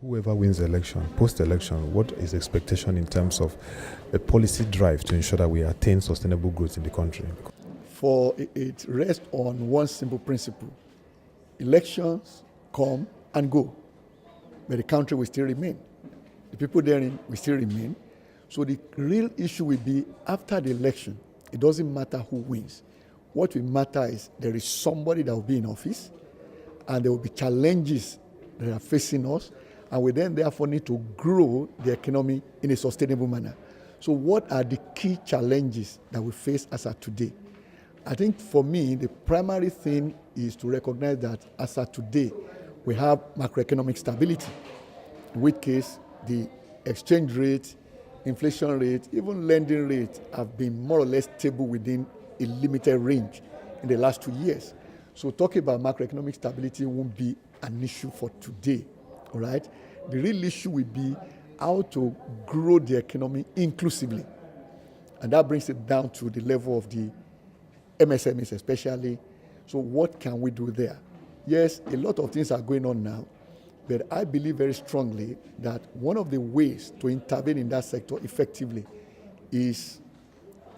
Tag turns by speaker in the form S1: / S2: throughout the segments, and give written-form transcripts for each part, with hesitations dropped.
S1: Whoever wins the election, post-election, what is the expectation in terms of a policy drive to ensure that we attain sustainable growth in the country?
S2: For it rests on one simple principle. Elections come and go, but the country will still remain. The people therein will still remain. So the real issue will be after the election, it doesn't matter who wins. What will matter is there is somebody that will be in office, and there will be challenges that are facing us, and we then therefore need to grow the economy in a sustainable manner. So what are the key challenges that we face as of today? I think for me, the primary thing is to recognize that as of today, we have macroeconomic stability, in which case the exchange rate, inflation rate, even lending rate have been more or less stable within a limited range in the last 2 years. So talking about macroeconomic stability won't be an issue for today. All right. The real issue will be how to grow the economy inclusively. And that brings it down to the level of the MSMEs especially. So what can we do there? Yes, a lot of things are going on now, but I believe very strongly that one of the ways to intervene in that sector effectively is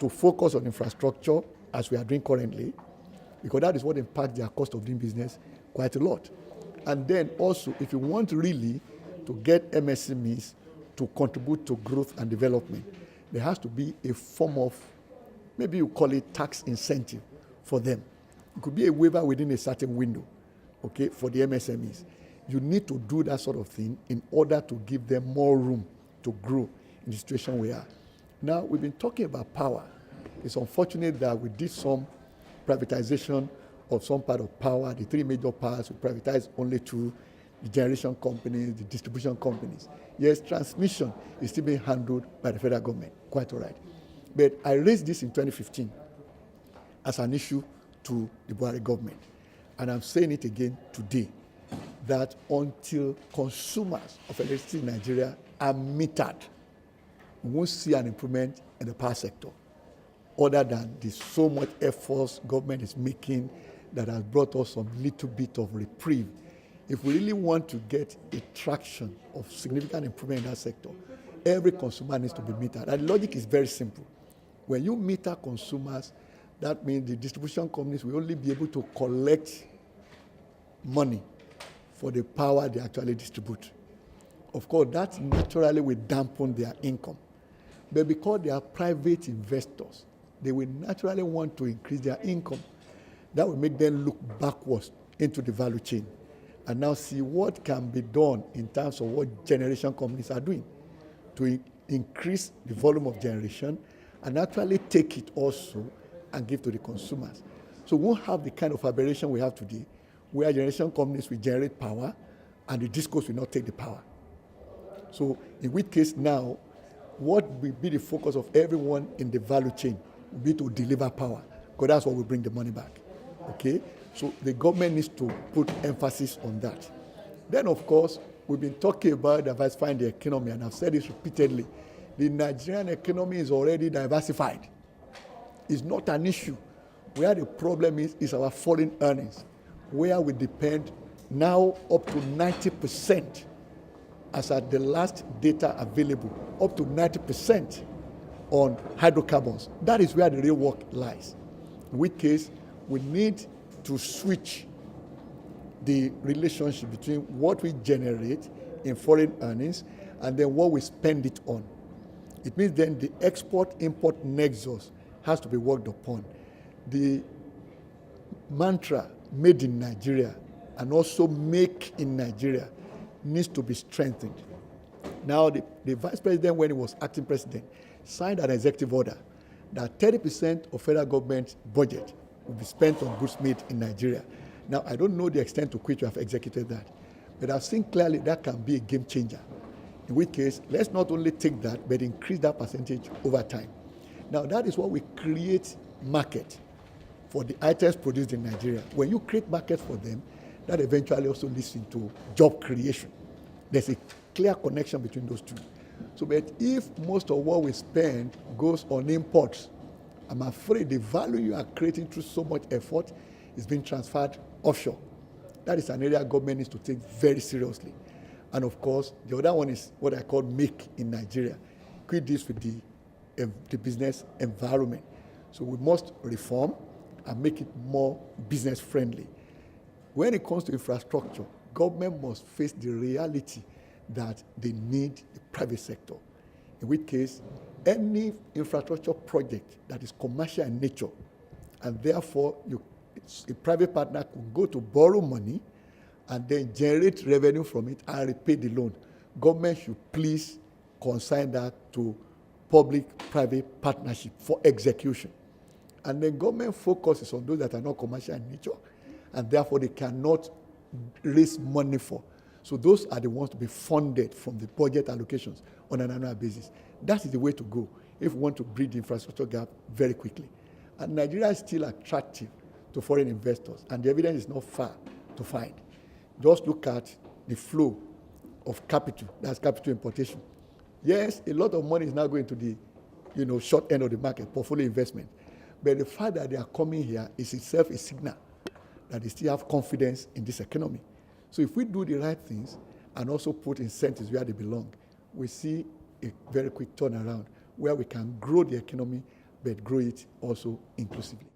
S2: to focus on infrastructure as we are doing currently, because that is what impacts their cost of doing business quite a lot. And then also, if you want really to get MSMEs to contribute to growth and development, there has to be a form of, maybe you call it tax incentive for them. It could be a waiver within a certain window, okay, for the MSMEs. You need to do that sort of thing in order to give them more room to grow in the situation we are. Now, we've been talking about power. It's unfortunate that we did some privatization of some part of power. The three major powers, we privatized only two, the generation companies, the distribution companies. Yes, transmission is still being handled by the federal government, quite all right. But I raised this in 2015 as an issue to the Buhari government. And I'm saying it again today, that until consumers of electricity in Nigeria are metered, we won't see an improvement in the power sector, other than the so much efforts government is making that has brought us some little bit of reprieve. If we really want to get a traction of significant improvement in that sector, every consumer needs to be metered. And the logic is very simple. When you meter consumers, that means the distribution companies will only be able to collect money for the power they actually distribute. Of course, that naturally will dampen their income. But because they are private investors, they will naturally want to increase their income. That will make them look backwards into the value chain and now see what can be done in terms of what generation companies are doing to increase the volume of generation and actually take it also and give to the consumers. So we won't have the kind of aberration we have today, where generation companies will generate power and the discos will not take the power. So in which case now, what will be the focus of everyone in the value chain will be to deliver power, because that's what will bring the money back. Okay? So the government needs to put emphasis on that. Then, of course, we've been talking about diversifying the economy, and I've said this repeatedly. The Nigerian economy is already diversified. It's not an issue. Where the problem is our foreign earnings, where we depend now up to 90%, as at the last data available, up to 90% on hydrocarbons. That is where the real work lies. In which case, we need to switch the relationship between what we generate in foreign earnings and then what we spend it on. It means then the export-import nexus has to be worked upon. The mantra made in Nigeria and also make in Nigeria needs to be strengthened. Now, the vice president, when he was acting president, signed an executive order that 30% of federal government budget will be spent on goods made in Nigeria. Now, I don't know the extent to which you have executed that, but I've seen clearly that can be a game changer. In which case, let's not only take that, but increase that percentage over time. Now, that is what we create market for the items produced in Nigeria. When you create markets for them, that eventually also leads into job creation. There's a clear connection between those two. So, but if most of what we spend goes on imports I'm afraid the value you are creating through so much effort is being transferred offshore. That is an area government needs to take very seriously. And of course, the other one is what I call make in Nigeria. Quit this with the business environment. So we must reform and make it more business friendly. When it comes to infrastructure, government must face the reality that they need the private sector. In which case, any infrastructure project that is commercial in nature, and therefore a private partner could go to borrow money and then generate revenue from it and repay the loan. Government should please consign that to public-private partnership for execution. And then government focuses on those that are not commercial in nature, and therefore they cannot raise money for. So those are the ones to be funded from the budget allocations on an annual basis. That is the way to go if we want to bridge the infrastructure gap very quickly. And Nigeria is still attractive to foreign investors, and the evidence is not far to find. Just look at the flow of capital, that's capital importation. Yes, a lot of money is now going to the short end of the market, portfolio investment. But the fact that they are coming here is itself a signal that they still have confidence in this economy. So if we do the right things and also put incentives where they belong, we see a very quick turnaround where we can grow the economy, but grow it also inclusively.